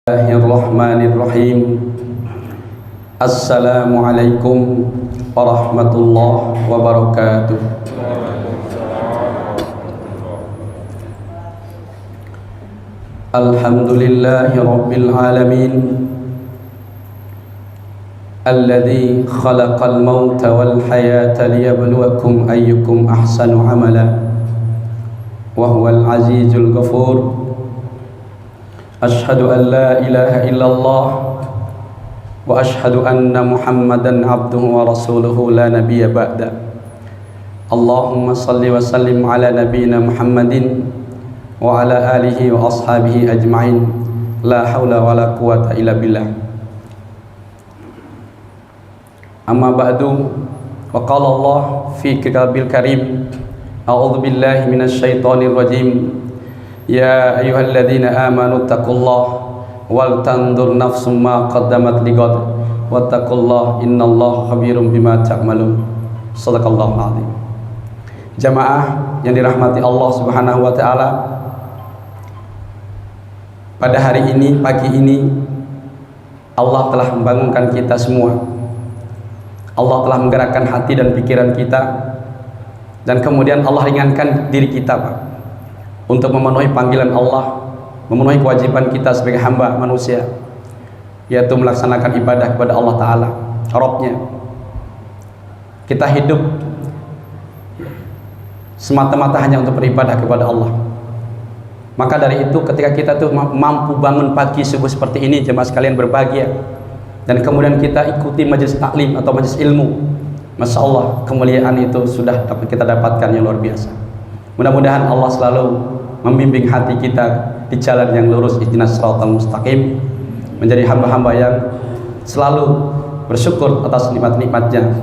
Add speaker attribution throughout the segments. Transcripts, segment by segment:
Speaker 1: Bismillahirrahmanirrahim. Assalamualaikum warahmatullahi wabarakatuh. Alhamdulillahi rabbil alamin, alladzi khalaqal mauta wal hayata liyabluwakum ayyukum ahsanu amala wa huwal azizul ghafur. Ashhadu an la ilaha illallah wa ashhadu anna Muhammadan abduhu wa rasuluhu la nabiyya ba'da. Allahumma salli wa sallim ala nabiyyina Muhammadin wa ala alihi wa ashabihi ajma'in. La haula wa la quwata illa billah. Amma ba'du, wa qala Allah fi kitabil karim, a'udzu billahi minasy syaithanir rajim. Ya ayyuhalladzina amanu taqullaha wal tandur nafsum ma qaddamat lighad wattaqullaha innallaha khabirum bima ta'malun. Shadaqallahu adzim. Jamaah yang dirahmati Allah Subhanahu wa taala, pada hari ini, pagi ini, Allah telah membangunkan kita semua. Allah telah menggerakkan hati dan pikiran kita, dan kemudian Allah ringankan diri kita, Pak, untuk memenuhi panggilan Allah, memenuhi kewajiban kita sebagai hamba manusia, yaitu melaksanakan ibadah kepada Allah Ta'ala, Rabbnya. Kita hidup semata-mata hanya untuk beribadah kepada Allah. Maka dari itu, ketika kita tuh mampu bangun pagi subuh seperti ini, jemaah sekalian berbahagia, dan kemudian kita ikuti majelis taklim atau majelis ilmu, Masya Allah, kemuliaan itu sudah dapat kita dapatkan yang luar biasa. Mudah-mudahan Allah selalu membimbing hati kita di jalan yang lurus, ihdinas siratal mustaqim, menjadi hamba-hamba yang selalu bersyukur atas nikmat-nikmatnya,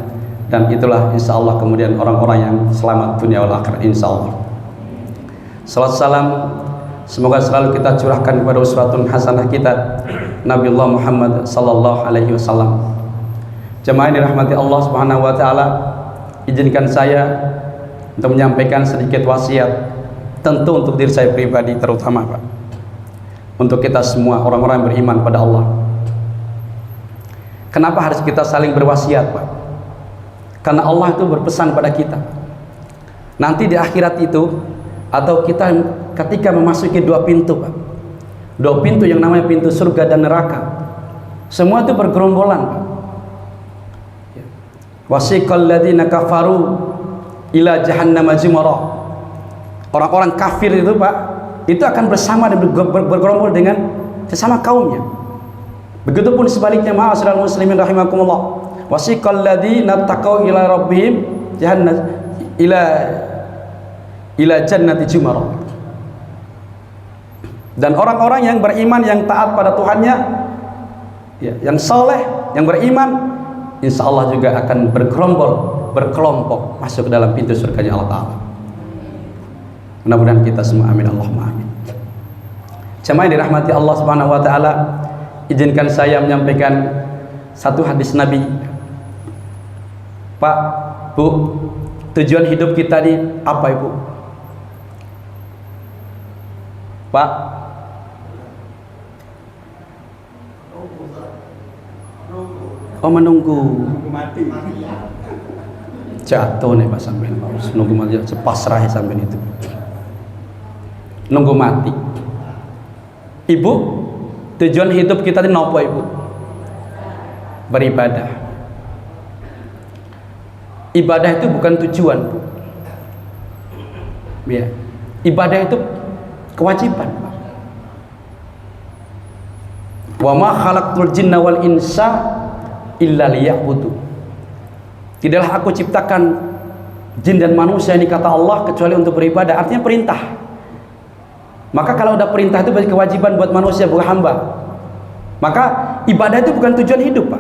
Speaker 1: dan itulah insya Allah kemudian orang-orang yang selamat dunia wal akhirat insya Allah. Salat salam semoga selalu kita curahkan kepada uswatun hasanah kita, Nabiullah Muhammad sallallahu alaihi wasallam. Jemaah yang dirahmati Allah Subhanahu wa taala, izinkan saya untuk menyampaikan sedikit wasiat, tentu untuk diri saya pribadi terutama, Pak, untuk kita semua orang-orang yang beriman pada Allah. Kenapa harus kita saling berwasiat, Pak? Karena Allah itu berpesan pada kita, nanti di akhirat itu, atau kita ketika memasuki dua pintu, Pak, dua pintu yang namanya pintu surga dan neraka, semua itu bergerombolan, Pak. Wasiqal ladzina kafaru ila jahannam zumara. Orang-orang kafir itu, Pak, itu akan bersama dan bergerombol dengan sesama kaumnya. Begitupun sebaliknya, ma'asyiral muslimin rahimakumullah. Wasiqal ladzina taqaw ila rabbihim jahannam ila jannati zumara. Dan orang-orang yang beriman, yang taat pada Tuhannya, ya, yang saleh, yang beriman, insya Allah juga akan bergerombol, berkelompok masuk ke dalam pintu surganya Allah Ta'ala. Mudah-mudahan kita semua amin, Allahumma amin. Jemaah yang dirahmati Allah Subhanahu wa taala, izinkan saya menyampaikan satu hadis Nabi. Pak, Bu, tujuan hidup kita ini apa, Ibu? Pak, oh, menunggu mati. Jatuh nih Pak sampean, harus nunggu mati, pasrah sampean itu. Nunggu mati. Ibu, tujuan hidup kita ini apa, Ibu? Beribadah. Ibadah itu bukan tujuan, Bu. Ya. Ibadah itu kewajiban, Pak. Wa ma khalaqtul jinna wal insa illa liya'budu. Tidaklah aku ciptakan jin dan manusia, ini kata Allah, kecuali untuk beribadah. Artinya perintah. Maka kalau ada perintah itu berarti kewajiban buat manusia, bukan hamba. Maka ibadah itu bukan tujuan hidup, Pak.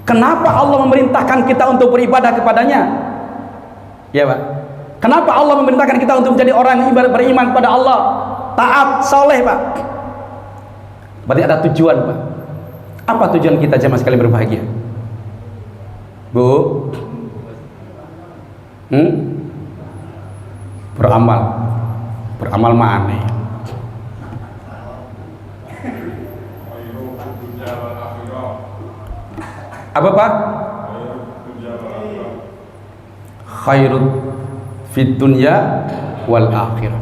Speaker 1: Kenapa Allah memerintahkan kita untuk beribadah kepadanya? Ya, Pak. Kenapa Allah memerintahkan kita untuk menjadi orang yang beriman pada Allah, taat, saleh, Pak? Berarti ada tujuan, Pak. Apa tujuan kita jemaah sekalian berbahagia? Bu, beramal mana? Apa Pak? Khairut fid dunya wal akhirah.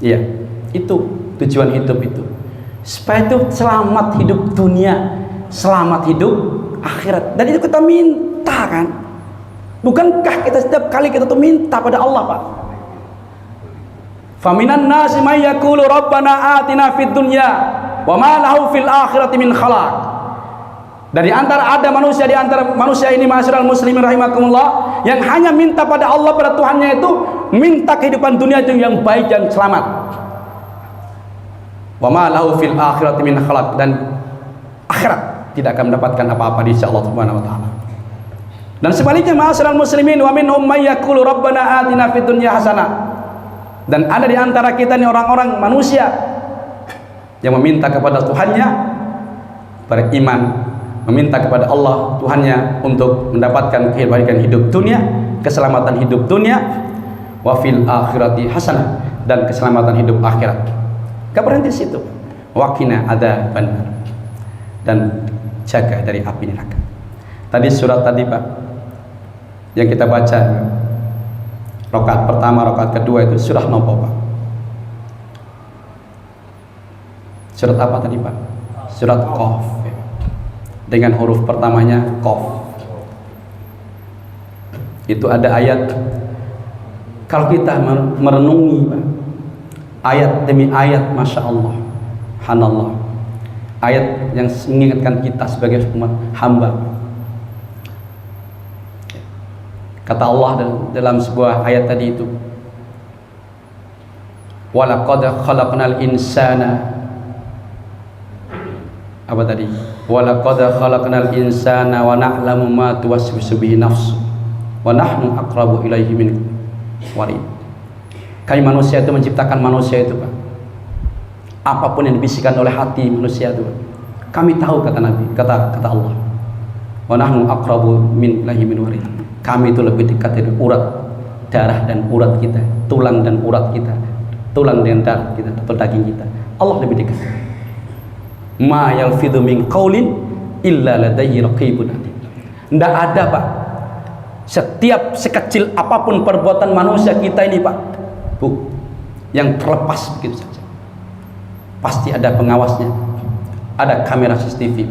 Speaker 1: Iya, itu tujuan hidup itu. Supaya itu selamat hidup dunia, selamat hidup akhirat. Dan itu kita minta kan? Bukankah kita setiap kali kita tuh minta pada Allah, Pak? Faminan nasi may yaqulu rabbana atina fid dunya wa ma lahu fil akhirati min khalaq. Dari antara ada manusia di antara manusia ini, ma'asyiral muslimin rahimakumullah, yang hanya minta pada Allah, pada Tuhannya itu minta kehidupan dunia itu yang baik dan selamat. Wa ma lahu fil akhirati min khalaq, dan akhirat tidak akan mendapatkan apa-apa di sisi Allah Subhanahu wa taala. Dan sebaliknya, ma'asyiral muslimin, wa minhum may yaqulu rabbana atina fid dunya hasanah. Dan ada di antara kita ini orang-orang manusia yang meminta kepada Tuhannya, beriman, meminta kepada Allah Tuhannya untuk mendapatkan kebaikan hidup dunia, keselamatan hidup dunia, wa fil akhirati hasanah, dan keselamatan hidup akhirat. Gak berhenti situ. Waqina adzabannar, dan jaga dari api neraka. Tadi surat tadi Pak yang kita baca, rakaat pertama, rakaat kedua itu surah nopo Pak? Surat apa tadi Pak? Surat Qaf. Dengan huruf pertamanya Qaf. Itu ada ayat, kalau kita merenungi Pak, ayat demi ayat, Masya Allah, Hanallah, ayat yang mengingatkan kita sebagai umat hamba. Kata Allah dalam sebuah ayat tadi itu, walaqad khalaqnal insana, apa tadi? Walaqad khalaqnal insana wa na'lamu ma tuwaswisu bihi nafsu wa nahnu aqrabu ilaihi min warid. Kami manusia itu menciptakan manusia itu Pak. Apapun yang dibisikkan oleh hati manusia itu, kami tahu, kata Nabi, kata Allah. Wa nahnu aqrabu min ilaihi min warid. Kami itu lebih dekat dari urat darah dan urat kita, tulang dan urat kita, tulang dan darah kita atau daging kita. Allah lebih dekat. Ma yalfidhu min qaulin illa ladayhi raqibun atid. Tidak ada Pak, setiap sekecil apapun perbuatan manusia kita ini Pak, Bu, yang terlepas begitu saja, pasti ada pengawasnya, ada kamera CCTV,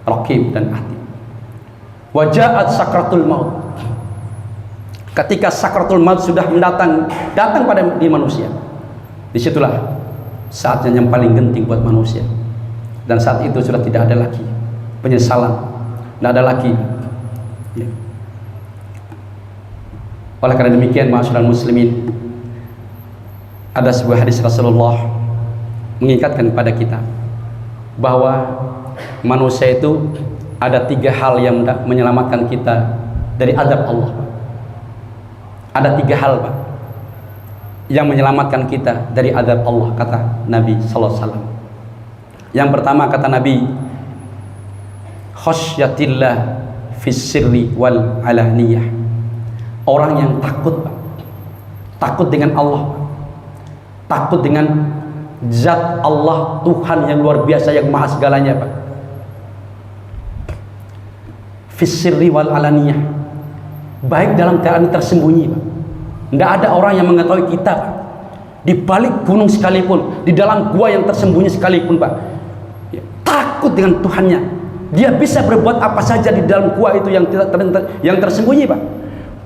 Speaker 1: raqib dan atid. Wajaat sakratul maut. Ketika sakratul maut sudah datang pada diri manusia, disitulah saatnya yang paling genting buat manusia. Dan saat itu sudah tidak ada lagi penyesalan, tidak ada lagi ya. Oleh karena demikian, ma'asyiral muslimin, ada sebuah hadis Rasulullah mengingatkan kepada kita bahwa manusia itu ada 3 hal yang menyelamatkan kita dari azab Allah. Ada 3 hal Pak yang menyelamatkan kita dari azab Allah, kata Nabi sallallahu alaihi wasallam. Yang pertama, kata Nabi, khasyatillah fis sirri wal alaniyah. Orang yang takut Pak, takut dengan Allah, takut dengan zat Allah, Tuhan yang luar biasa, yang maha segalanya Pak. Fis sirri wal alaniyah, baik dalam keadaan tersembunyi Pak. Tidak ada orang yang mengetahui kita Pak. Di balik gunung sekalipun, di dalam gua yang tersembunyi sekalipun Pak, ya, takut dengan Tuhannya. Dia bisa berbuat apa saja di dalam gua itu yang tersembunyi Pak.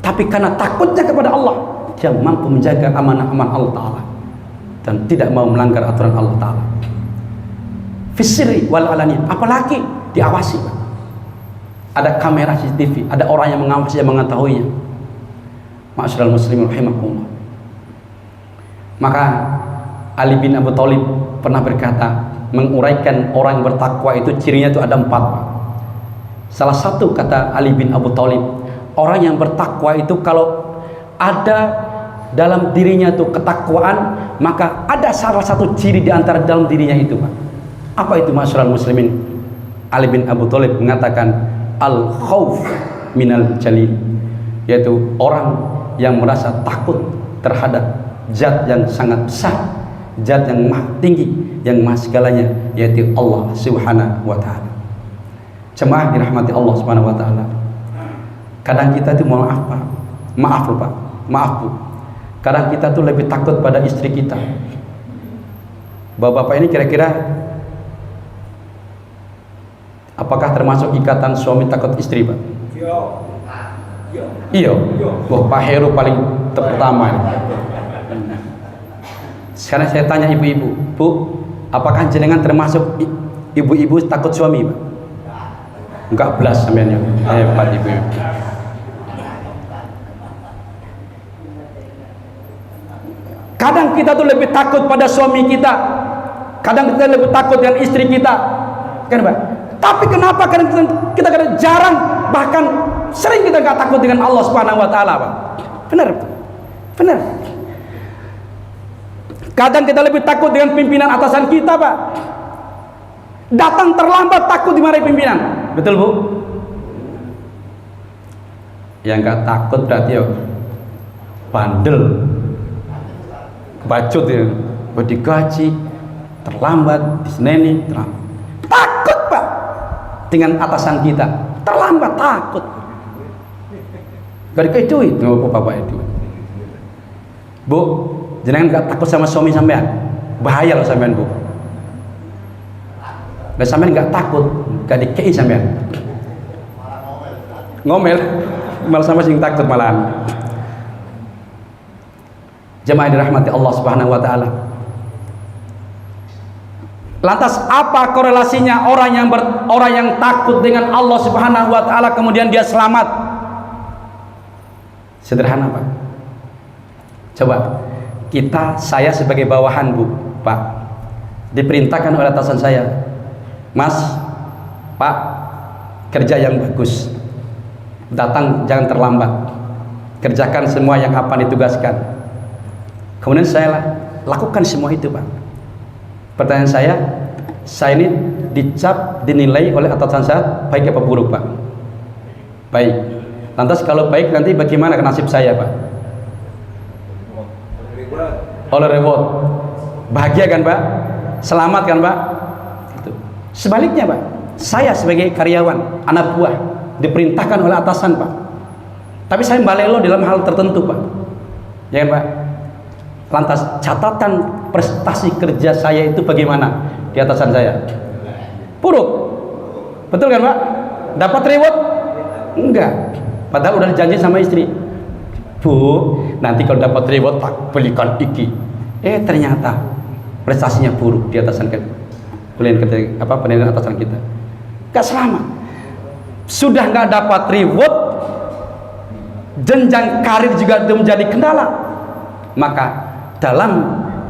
Speaker 1: Tapi karena takutnya kepada Allah, dia mampu menjaga amanah-amanah Allah Ta'ala dan tidak mau melanggar aturan Allah Ta'ala. Fisiri wal alani, apalagi diawasi Pak. Ada kamera CCTV, ada orang yang mengawasi, yang mengetahuinya. Ma'asyiral muslimin rahimakumullah. Maka Ali bin Abi Thalib pernah berkata, menguraikan orang yang bertakwa itu cirinya itu ada 4 Pak. Salah satu, kata Ali bin Abi Thalib, orang yang bertakwa itu kalau ada dalam dirinya itu ketakwaan, maka ada salah satu ciri di antara dalam dirinya itu Pak. Apa itu ma'asyiral muslimin? Ali bin Abi Thalib mengatakan al-khauf minal jalil, yaitu orang yang merasa takut terhadap zat yang sangat besar, zat yang maha tinggi, yang maha segalanya, yaitu Allah Subhanahu wa ta'ala. Jemaah dirahmati Allah Subhanahu wa taala. Kadang kita itu maaf Pak. Maaf loh Pak. Maaf Bu. Kadang kita tuh lebih takut pada istri kita. Bapak-bapak ini kira-kira apakah termasuk ikatan suami takut istri Pak? Iya. Wah, Pak Heru paling pertama ini. Sekarang saya tanya ibu-ibu, Bu, apakah jenengan termasuk ibu-ibu takut suami Pak? Enggak belas sampean ya. Hebat ibu-ibu. Kadang kita tuh lebih takut pada suami kita. Kadang kita lebih takut dengan istri kita. Kan Pak? Tapi kenapa kadang kita kadang jarang, bahkan sering kita nggak takut dengan Allah Subhanahu wa taala, Pak? Benar. Benar. Kadang kita lebih takut dengan pimpinan atasan kita, Pak. Datang terlambat takut dimarahi pimpinan. Betul, Bu? Yang nggak takut berarti ya bandel. Kebacut ya, digaji terlambat, diseneni terlambat. Takut Pak dengan atasan kita, terlambat takut. Gak dikasih duit, nggak bapak itu. Bu, jangan nggak takut sama suami sampean, bahaya loh sampean Bu. Dan sampean nggak takut, gak dikasih sampean. Ngomel, malah sama sing takut malahan. Jemaah dirahmati Allah Subhanahu wa taala. Lantas apa korelasinya orang yang takut dengan Allah Subhanahu wa taala kemudian dia selamat? Sederhana, Pak. Coba saya sebagai bawahan, Bu, Pak, diperintahkan oleh atasan saya, Mas, Pak, kerja yang bagus. Datang jangan terlambat. Kerjakan semua yang apa ditugaskan. Kemudian saya lakukan semua itu, Pak. Pertanyaan saya ini dicap, dinilai oleh atasan saya baik apa buruk, Pak? Baik. Lantas kalau baik nanti bagaimana nasib saya, Pak? Oleh reward. Bahagia kan, Pak? Selamat kan, Pak? Itu. Sebaliknya, Pak, saya sebagai karyawan, anak buah, diperintahkan oleh atasan, Pak. Tapi saya balelo dalam hal tertentu, Pak. Ya kan, Pak? Lantas catatan prestasi kerja saya itu bagaimana di atasan saya? Buruk. Betul kan Pak? Dapat reward? Enggak. Padahal udah janji sama istri, Bu, nanti kalau dapat reward tak belikan iki. Ternyata prestasinya buruk di atasan kita. Penilaian atasan kita. Gak selamat. Sudah nggak dapat reward, jenjang karir juga menjadi kendala. Maka dalam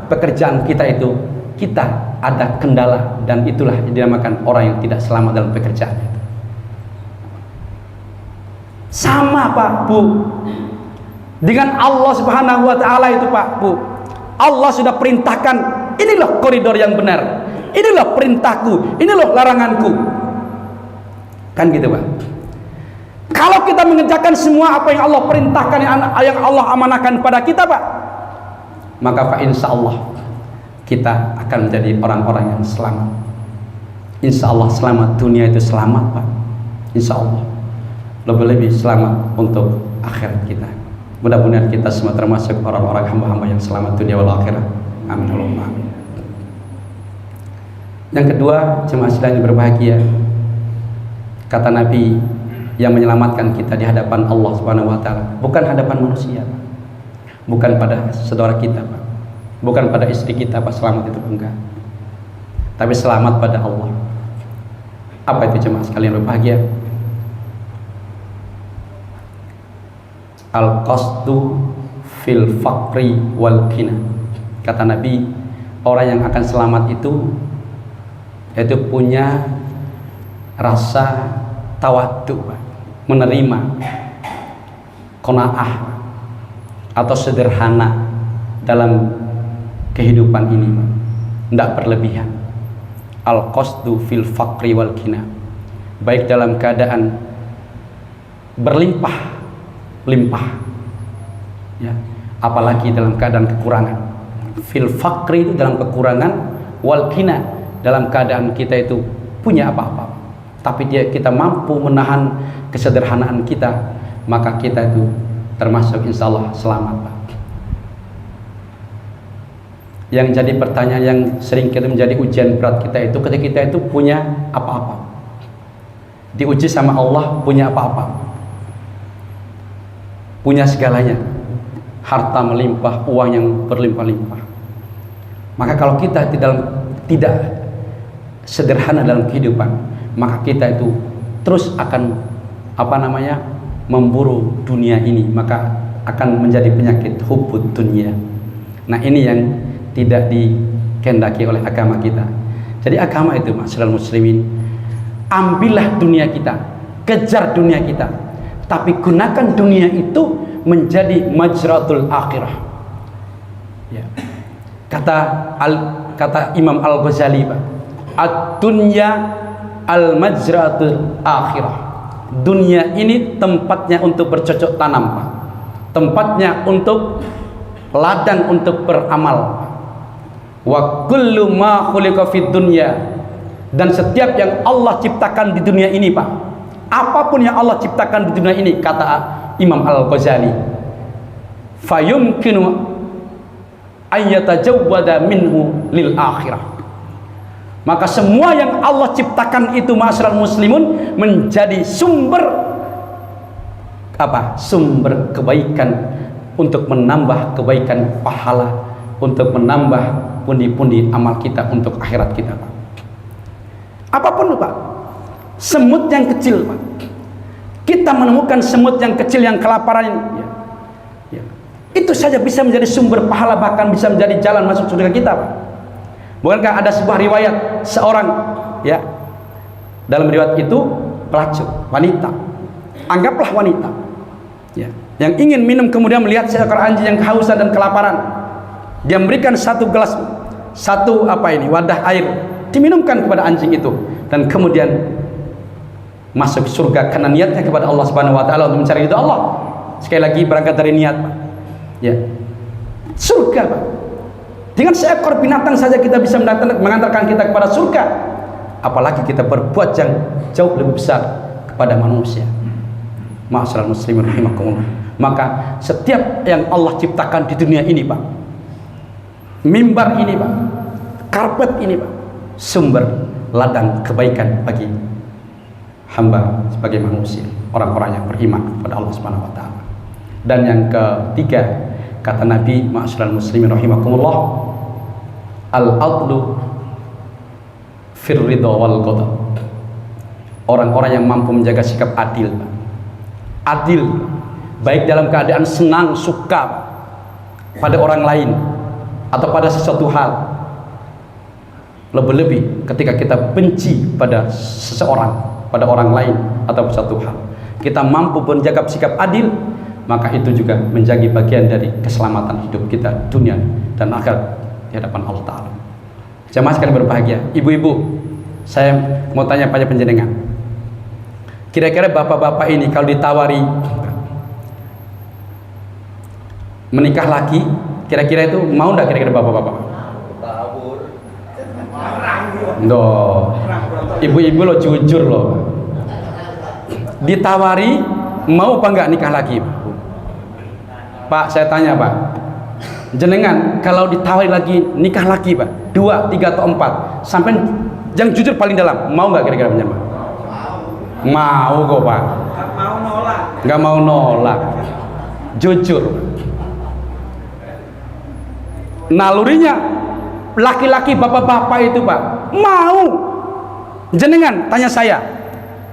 Speaker 1: pekerjaan kita itu kita ada kendala, dan itulah yang dinamakan orang yang tidak selamat dalam pekerjaan itu. Sama Pak, Bu, dengan Allah Subhanahu wa taala itu, Pak, Bu. Allah sudah perintahkan, inilah koridor yang benar, inilah perintahku, inilah laranganku. Kan gitu, Pak. Kalau kita mengerjakan semua apa yang Allah perintahkan, yang Allah amanahkan pada kita, Pak, maka insya Allah kita akan menjadi orang-orang yang selamat. Insya Allah selamat dunia itu selamat, Pak. Insya Allah lebih-lebih selamat untuk akhirat kita. Mudah-mudahan kita semua termasuk orang-orang hamba-hamba yang selamat dunia wal akhirat. Amin Allahumma amin. Yang kedua, jemaah sekalian yang berbahagia, kata Nabi, yang menyelamatkan kita di hadapan Allah Subhanahu wa taala bukan hadapan manusia, Pak. Bukan pada saudara kita, Pak. Bukan pada istri kita, Pak, selamat itu enggak. Tapi selamat pada Allah. Apa itu jemaah sekalian berbahagia? Al-qasdu fil faqri wal ghina. Kata Nabi, orang yang akan selamat itu punya rasa tawadhu, Pak. Menerima, qanaah, atau sederhana dalam kehidupan ini, tidak berlebihan. Al-qasdu fil faqri wal ghina, baik dalam keadaan berlimpah ya, apalagi dalam keadaan kekurangan. Fil faqri itu dalam kekurangan, wal ghina dalam keadaan kita itu punya apa-apa. tapi kita mampu menahan kesederhanaan kita, maka kita itu termasuk insya Allah selamat, Pak. Yang jadi pertanyaan yang sering kita menjadi ujian berat kita itu ketika kita itu punya apa-apa, diuji sama Allah, punya apa-apa, punya segalanya, harta melimpah, uang yang berlimpah-limpah. Maka kalau kita tidak sederhana dalam kehidupan, maka kita itu terus akan memburu dunia ini, maka akan menjadi penyakit hubbud dunia. Nah, ini yang tidak dikehendaki oleh agama kita. Jadi agama itu, ma'asyiral muslimin, ambillah dunia kita, kejar dunia kita, tapi gunakan dunia itu menjadi majratul akhirah. Ya. Kata Imam Al-Ghazali, Pak, ad-dunya al-majratul akhirah. Dunia ini tempatnya untuk bercocok tanam, Pak. Tempatnya untuk ladang untuk beramal. Wa kullu ma khuliqa fid dunya, dan setiap yang Allah ciptakan di dunia ini, Pak, apapun yang Allah ciptakan di dunia ini, kata Imam Al-Ghazali, fayumkinu ayyatajawwada minhu lil akhirah. Maka semua yang Allah ciptakan itu, ma'asyiral muslimun, menjadi sumber sumber kebaikan, untuk menambah kebaikan pahala, untuk menambah pundi-pundi amal kita untuk akhirat kita, Pak. Apapun, Pak, semut yang kecil, Pak, kita menemukan semut yang kecil yang kelaparan, itu saja bisa menjadi sumber pahala, bahkan bisa menjadi jalan masuk surga kita, Pak. Bukankah ada sebuah riwayat seorang, dalam riwayat itu pelacur wanita, anggaplah wanita, yang ingin minum, kemudian melihat seekor anjing yang kehausan dan kelaparan, dia memberikan satu gelas, wadah air, diminumkan kepada anjing itu, dan kemudian masuk surga karena niatnya kepada Allah Subhanahu wa taala untuk mencari ridha Allah. Sekali lagi, berangkat dari niat, Pak. Surga, Pak. Dengan seekor binatang saja kita bisa mengantarkan kita kepada surga, apalagi kita berbuat yang jauh lebih besar kepada manusia. Ma'asyiral muslimin rahimakumullah. Maka setiap yang Allah ciptakan di dunia ini, Pak, mimbar ini, Pak, karpet ini, Pak, sumber ladang kebaikan bagi hamba sebagai manusia, orang-orang yang beriman kepada Allah Subhanahu wa taala. Dan yang ketiga, kata Nabi, ma'asyiral muslimin rahimakumullah, al-adlu fir ridha wal qada. Orang-orang yang mampu menjaga sikap adil, Pak. Adil baik dalam keadaan senang, suka pada orang lain atau pada sesuatu hal, lebih-lebih ketika kita benci pada seseorang, pada orang lain atau sesuatu hal, kita mampu menjaga sikap adil, maka itu juga menjadi bagian dari keselamatan hidup kita dunia dan akhirat di hadapan Allah Ta'ala. Jamaah sekalian berbahagia, ibu-ibu, saya mau tanya pada penjenengan, kira-kira bapak-bapak ini kalau ditawari menikah lagi, kira-kira itu mau enggak kira-kira bapak-bapak? Loh, ibu-ibu lo jujur lo, ditawari mau apa enggak nikah lagi? Pak, saya tanya, Pak, jenengan kalau ditawari lagi nikah lagi, Pak, 2, 3 atau 4, sampai yang jujur paling dalam, mau enggak kira-kira penjama? Mau kok, Pak. Nggak mau nolak, jujur. Nalurinya laki-laki bapak-bapak itu, Pak, mau. Jenengan tanya saya,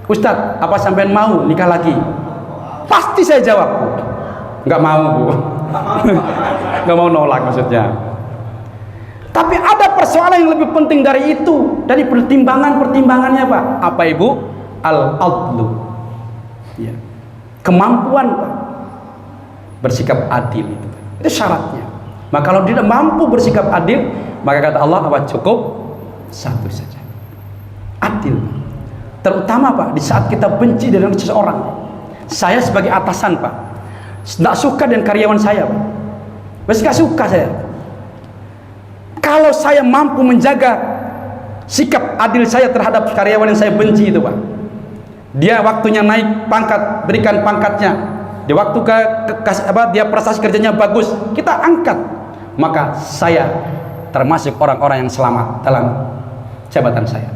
Speaker 1: Ustadz, apa sampean mau nikah lagi? Pasti saya jawab, nggak mau, Bu. Nggak mau nolak maksudnya. Tapi ada persoalan yang lebih penting dari itu, dari pertimbangannya, Pak. Apa, Ibu? Al-adlu, kemampuan, Pak, bersikap adil itu syaratnya. Maka kalau tidak mampu bersikap adil, maka kata Allah, apa, cukup satu saja, adil. Terutama, Pak, di saat kita benci dengan seseorang. Saya sebagai atasan, Pak, tidak suka dengan karyawan saya, Pak, masih gak suka saya. Kalau saya mampu menjaga sikap adil saya terhadap karyawan yang saya benci itu, Pak, Dia waktunya naik pangkat, berikan pangkatnya. Di waktu dia prestasi kerjanya bagus, kita angkat. Maka saya termasuk orang-orang yang selamat dalam jabatan saya.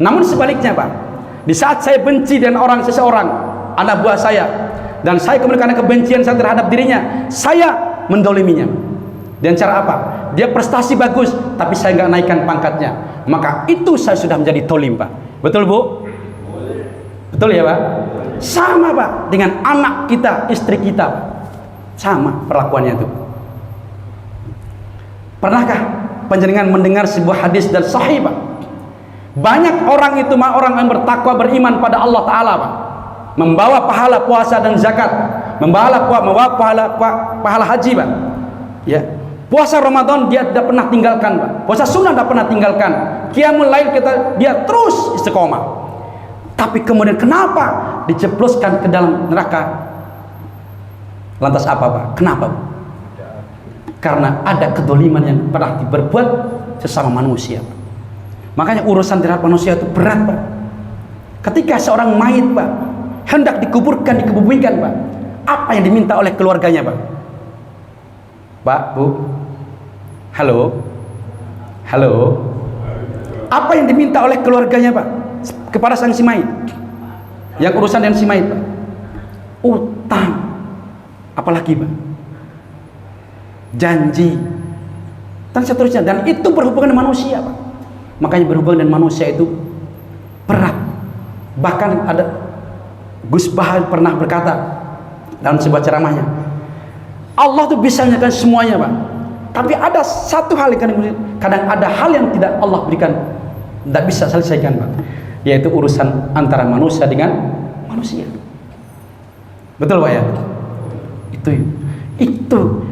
Speaker 1: Namun sebaliknya Pak, di saat saya benci dengan seseorang, anak buah saya, dan saya kemudian karena kebencian saya terhadap dirinya, saya mendoliminya. Dan cara apa? Dia prestasi bagus, tapi saya nggak naikkan pangkatnya. Maka itu saya sudah menjadi tolim Pak. Betul Bu? Betul ya Pak? Sama Pak dengan anak kita, istri kita Pak. Sama perlakuannya itu. Pernahkah panjenengan mendengar sebuah hadis dan sahih Pak? Banyak orang itu orang yang bertakwa beriman pada Allah Ta'ala Pak, membawa pahala puasa dan zakat, membawa pahala haji Pak. Ya, puasa Ramadan dia tidak pernah tinggalkan Pak, puasa sunnah tidak pernah tinggalkan, qiyamul lail dia terus istiqomah. Tapi kemudian kenapa dijebloskan ke dalam neraka? Lantas apa Pak? Kenapa Pak? Karena ada kedoliman yang pernah diperbuat sesama manusia Pak. Makanya urusan terhadap manusia itu berat Pak. Ketika seorang mayit Pak hendak dikuburkan, dikebumikan Pak, apa yang diminta oleh keluarganya Pak? Pak, Bu, halo, apa yang diminta oleh keluarganya Pak kepada sang si mayit? Yang urusan dengan si mayit Pak, utang, apalagi Pak, janji, dan seterusnya. Dan itu berhubungan dengan manusia Pak. Makanya berhubungan dengan manusia itu berat. Bahkan ada Gus Bahar pernah berkata dalam sebuah ceramahnya, Allah tuh bisa menyelesaikan semuanya Pak, tapi ada satu hal yang kadang ada hal yang tidak Allah berikan, tidak bisa selesaikan Pak, yaitu urusan antara manusia dengan manusia. Betul Pak ya? Itu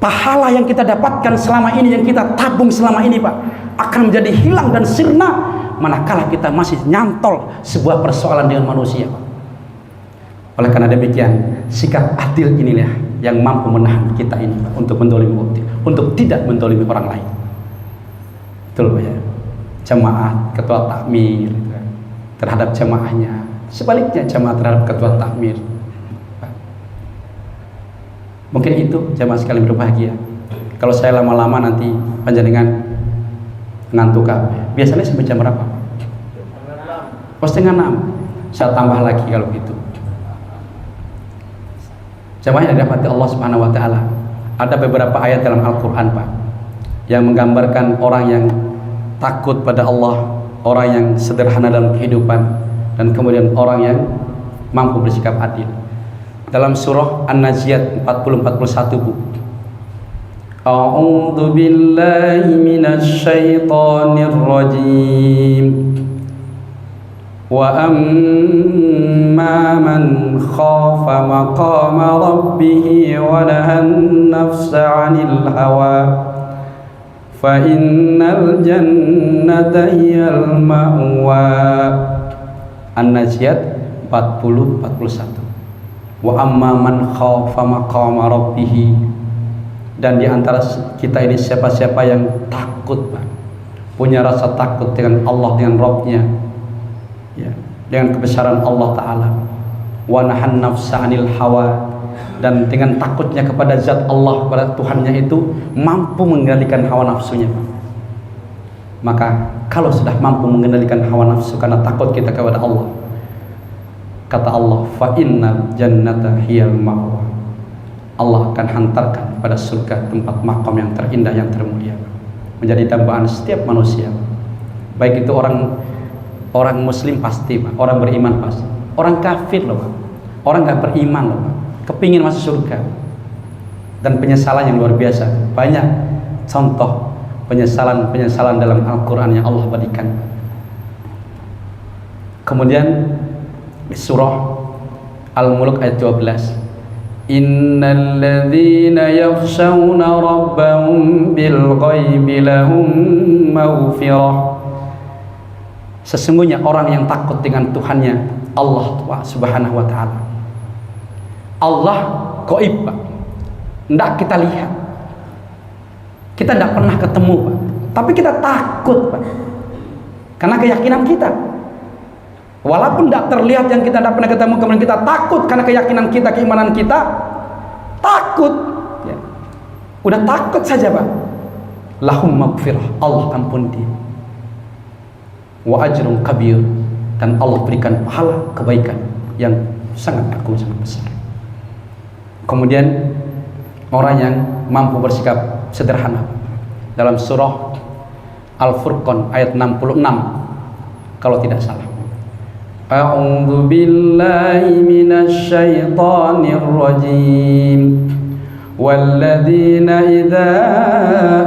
Speaker 1: pahala yang kita dapatkan selama ini, yang kita tabung selama ini Pak, akan menjadi hilang dan sirna manakala kita masih nyantol sebuah persoalan dengan manusia Pak. Oleh karena demikian, sikap adil inilah yang mampu menahan kita ini Pak, untuk mendolimi, untuk tidak mendolimi orang lain. Betul Pak ya? Jamaah ketua takmir terhadap jamaahnya, sebaliknya jamaah terhadap ketua takmir. Mungkin itu jamaah sekalian berbahagia. Kalau saya lama-lama nanti panjenengan ngantuk biasanya sampai jam berapa? Setengah 6. Saya tambah lagi kalau gitu. Jamaah yang dirahmati Allah Subhanahu wa taala, ada beberapa ayat dalam Al-Qur'an Pak yang menggambarkan orang yang takut pada Allah, orang yang sederhana dalam kehidupan, dan kemudian orang yang mampu bersikap adil. Dalam surah An-Naziat 40-41 Bu. A'udzu billahi minasy syaithanir rajim. Wa amma man khafa maqama rabbih wa nahan nafsa 'anil hawa fa innal jannata hiyal ma'wa. An-Naziat 40-41. Wa amma man khafa maqama rabbih, dan di antara kita ini siapa-siapa yang takut Pak, punya rasa takut dengan Allah, dengan Rabb-nya ya, dengan kebesaran Allah Ta'ala. Wa nahan nafsa 'anil hawa, dan dengan takutnya kepada zat Allah, kepada Tuhannya itu mampu mengendalikan hawa nafsunya Pak. Maka kalau sudah mampu mengendalikan hawa nafsu karena takut kita kepada Allah, kata Allah, fa innal jannata hiyal ma'wa, Allah akan hantarkan pada surga tempat makom yang terindah, yang termulia, menjadi dambaan setiap manusia. Baik itu orang muslim pasti Pak, orang beriman pasti, orang kafir loh Pak, orang nggak beriman loh Pak, kepingin masuk surga, dan penyesalan yang luar biasa. Banyak contoh penyesalan dalam Al-Quran yang Allah berikan. Kemudian surah Al-Mulk ayat 12, innal ladzina yakhshawna rabbahum bil ghaibi lahum maghfirah. Sesungguhnya orang yang takut dengan Tuhannya Allah Subhanahu wa taala. Allah gaib Pak, tidak kita lihat, kita tidak pernah ketemu Pak, tapi kita takut Pak, karena keyakinan kita. Walaupun tidak terlihat, yang kita tidak pernah ketemu, kemudian kita takut karena keyakinan kita, keimanan kita, takut. Ya. Udah takut saja Pak. Lahum maghfirah, Allah ampun dia. Wa ajrun kabir, dan Allah berikan pahala kebaikan yang sangat agung, sangat besar. Kemudian orang yang mampu bersikap sederhana, dalam surah Al-Furqan ayat 66 kalau tidak salah. A'udzu billahi minasy syaithanir rajim. Walladzina idza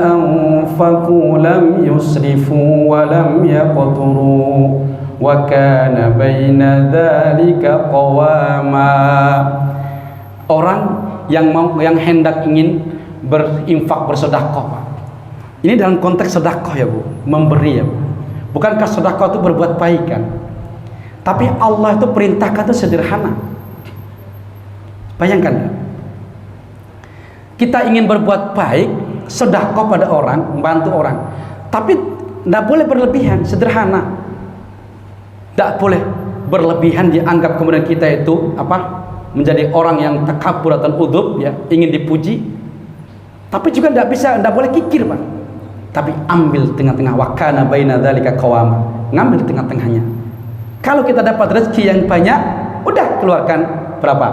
Speaker 1: anfaqu lam yusrifu wa lam yaqturu wa kana baina dzalika qawama. Orang yang hendak ingin berinfak, bersedekah, Pak. Ini dalam konteks sedekah ya Bu, memberi ya Bu. Bukankah sedekah itu berbuat baik kan? Tapi Allah itu perintahkan itu sederhana. Bayangkan ya? Kita ingin berbuat baik, sedekah pada orang, membantu orang, tapi tidak boleh berlebihan, sederhana. Tidak boleh berlebihan, dianggap kemudian kita itu menjadi orang yang takabur atau udub ya, ingin dipuji. Tapi juga tidak boleh kikir Pak. Tapi ambil tengah-tengah, wakana baina dzalika qawama, ngambil tengah-tengahnya. Kalau kita dapat rezeki yang banyak, udah keluarkan berapa?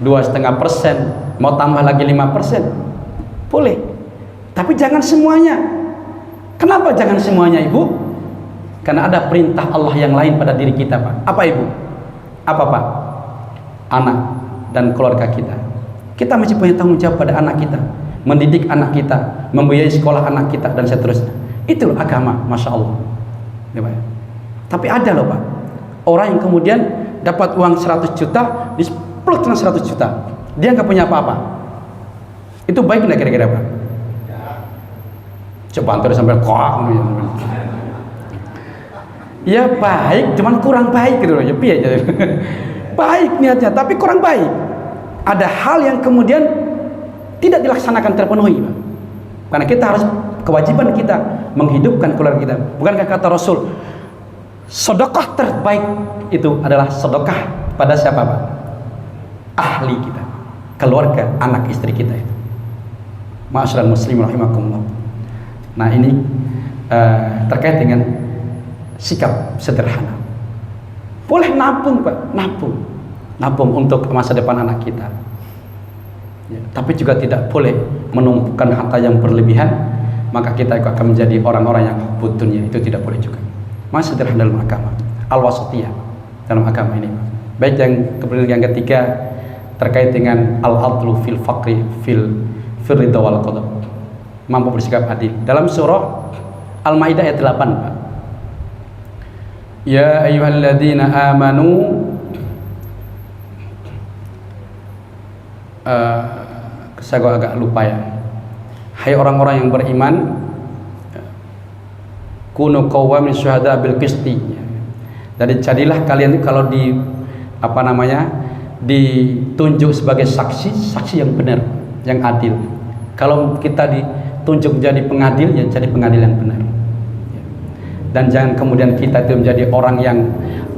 Speaker 1: 2,5%, mau tambah lagi 5%, boleh. Tapi jangan semuanya. Kenapa jangan semuanya Ibu? Karena ada perintah Allah yang lain pada diri kita Pak. Apa Ibu? Apa Pak? Anak dan keluarga kita. Kita masih punya tanggung jawab pada anak kita, mendidik anak kita, membiayai sekolah anak kita, dan seterusnya. Itu loh agama, Masya Allah ya, Pak. Tapi ada loh Pak, orang yang kemudian dapat uang 100 juta, displot dengan 100 juta, dia nggak punya apa-apa. Itu baik nggak kira-kira Pak? Coba antar sampai kok ya baik, cuman kurang baik gitu loh ya, baik niatnya tapi kurang baik. Ada hal yang kemudian tidak dilaksanakan, terpenuhi Pak. Karena kita harus, kewajiban kita menghidupkan keluarga kita. Bukankah kata Rasul, sedekah terbaik itu adalah sedekah pada siapa Pak? Ahli kita, keluarga, anak istri kita itu. Ma'asyiral muslimin rahimakumullah. Nah ini terkait dengan sikap sederhana. Boleh nabung Pak, nabung untuk masa depan anak kita ya, tapi juga tidak boleh menumpukan harta yang berlebihan, maka kita akan menjadi orang-orang yang butuhnya. Itu tidak boleh juga. Masih sederhana dalam agama, al-wasatiyah dalam agama ini. Baik, yang ketiga terkait dengan al-adlu fil faqri fil ridha wal qada, mampu bersikap adil. Dalam surah Al-Maidah ayat 8 Pak. Ya ayyuhalladzina amanu, saya agak lupa ya. Hai orang-orang yang beriman, kunu qawwamin syuhada bil qisti. Jadi jadilah kalian kalau ditunjuk sebagai saksi yang benar, yang adil. Kalau kita ditunjuk menjadi pengadil, ya jadi pengadil yang benar. Dan jangan kemudian kita itu menjadi orang yang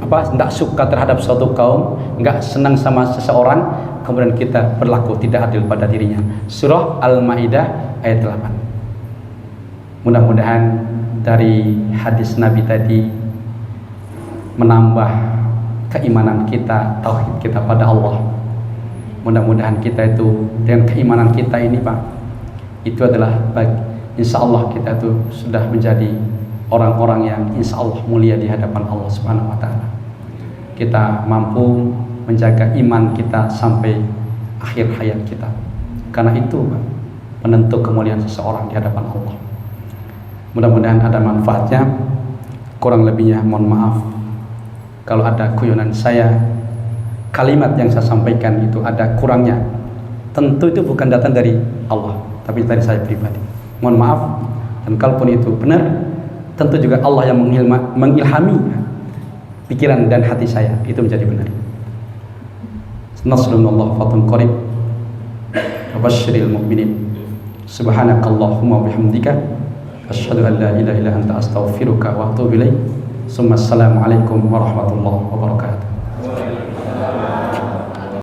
Speaker 1: tidak suka terhadap suatu kaum, nggak senang sama seseorang, kemudian kita berlaku tidak adil pada dirinya. Surah Al-Maidah ayat 8. Mudah-mudahan dari hadis Nabi tadi menambah keimanan kita, tauhid kita pada Allah. Mudah-mudahan kita itu dengan keimanan kita ini Pak, itu adalah insya Allah kita itu sudah menjadi orang-orang yang insya Allah mulia di hadapan Allah Subhanahu wa Ta'ala. Kita mampu menjaga iman kita sampai akhir hayat kita, karena itu penentu kemuliaan seseorang di hadapan Allah. Mudah-mudahan ada manfaatnya. Kurang lebihnya mohon maaf kalau ada guyonan saya, kalimat yang saya sampaikan itu ada kurangnya. Tentu itu bukan datang dari Allah, tapi dari saya pribadi. Mohon maaf. Dan kalaupun itu benar, tentu juga Allah yang mengilhami pikiran dan hati saya, itu menjadi benar. Nasrullah fatun qarib wa basyiril mu'minin. Subhanakallahumma bihamdika asyhadu an la ilaha illa anta astaghfiruka wa atubu ilaik. Assalamualaikum warahmatullahi wabarakatuh.